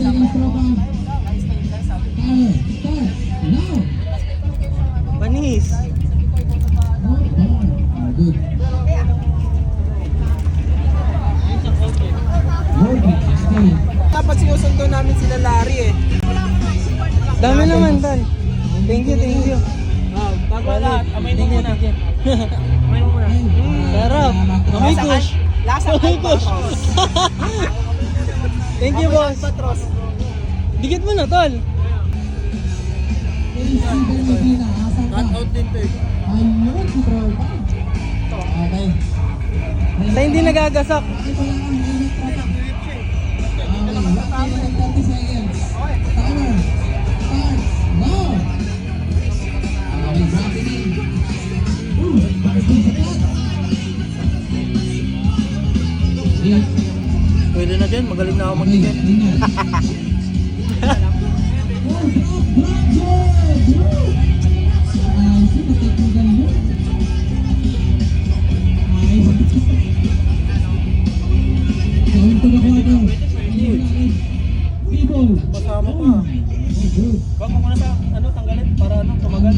seconds, tropa. Timer, start, now. Panis. Good. Dapat sinusundo namin sila Larry eh. Dami naman, Tal. Thank you, thank you. Bago lahat, amay mo muna. Amay mo muna. Sarap. Amoy kush. Lasang Amoy kush. Thank you, boss. Patros. Dikit mo na, Tol. Cut out din to eh. Ayun, si tropa. Okay. Sa hindi nagagasak. Okay, 30 seconds. Timer, start, now. Okay, drop it in. Pwede na dyan, magaling na ako mag-dikit. Masama pa. Wag mo muna sa tanggalin para tumagal.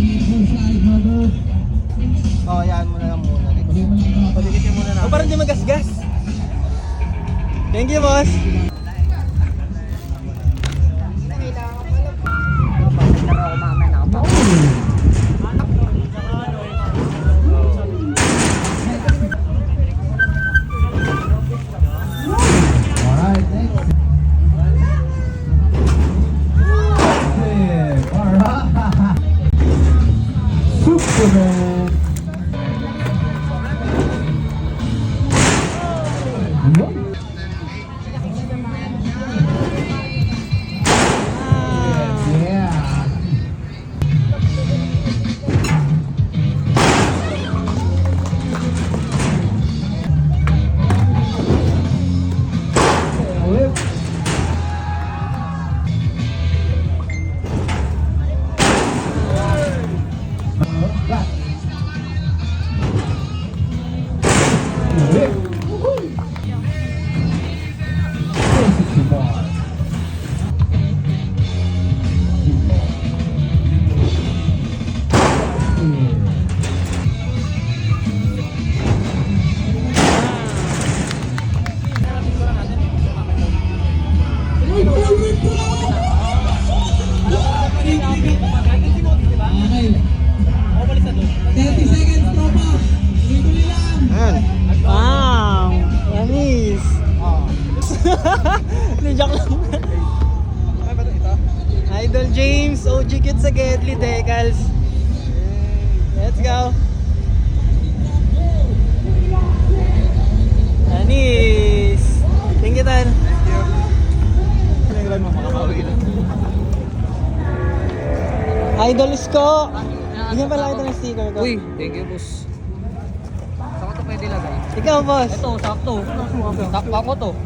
Oh, yan mo na lang muna. Padikitin muna na. O, parang di magasgas. Thank you, boss. Alright, next. Alright. Superman. Yeah. Whip. Back. Whip. 360 bar. Okay. 30 seconds, tropa. Tuloy lang. Ayan. Wow. Panis. Joke lang. Ay, ba ito? Idol James, OG Kid sa Gedli, Decals. Let's go. Panis. Thank you, Tan. Kailangan mo makabawi na. Idol Isko. Bigyan pala kita ng sticker ko. Uy, thank you, boss. Saan ko to pwede lagay? Ikaw, boss. Ito, sakto. Takpa ko to.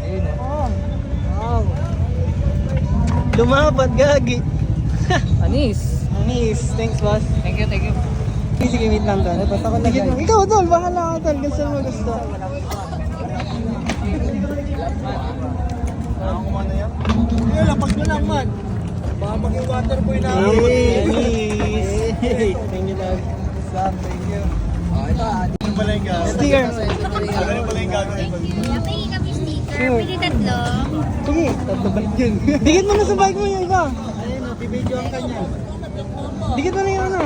Ayun, oh. Wow. Lumapat, gagi. Anis. Anis. Thanks, boss. Thank you, thank you. Sige, wait lang, Tol. Basta ko lagay. Ikaw, Tol. Bahala ka, Tol. Gusto mo gusto. Ako kumana yan. Hindi, lapag mo lang man. Baka maging waterboy na ako. Anis. Thank you, Tol. Thank you. Oh, ito ano pala yung gagawin? Sticker. Ano pala yung gagawin? Napay kami sticker. Sure. Pwede tatlo. Sige. Tatlo balik yun. Dikit mo na sa bike mo yung iba. Ayun, bibidyo ang kanya. Dikit mo na yung ano.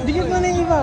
Dikit mo na yung iba.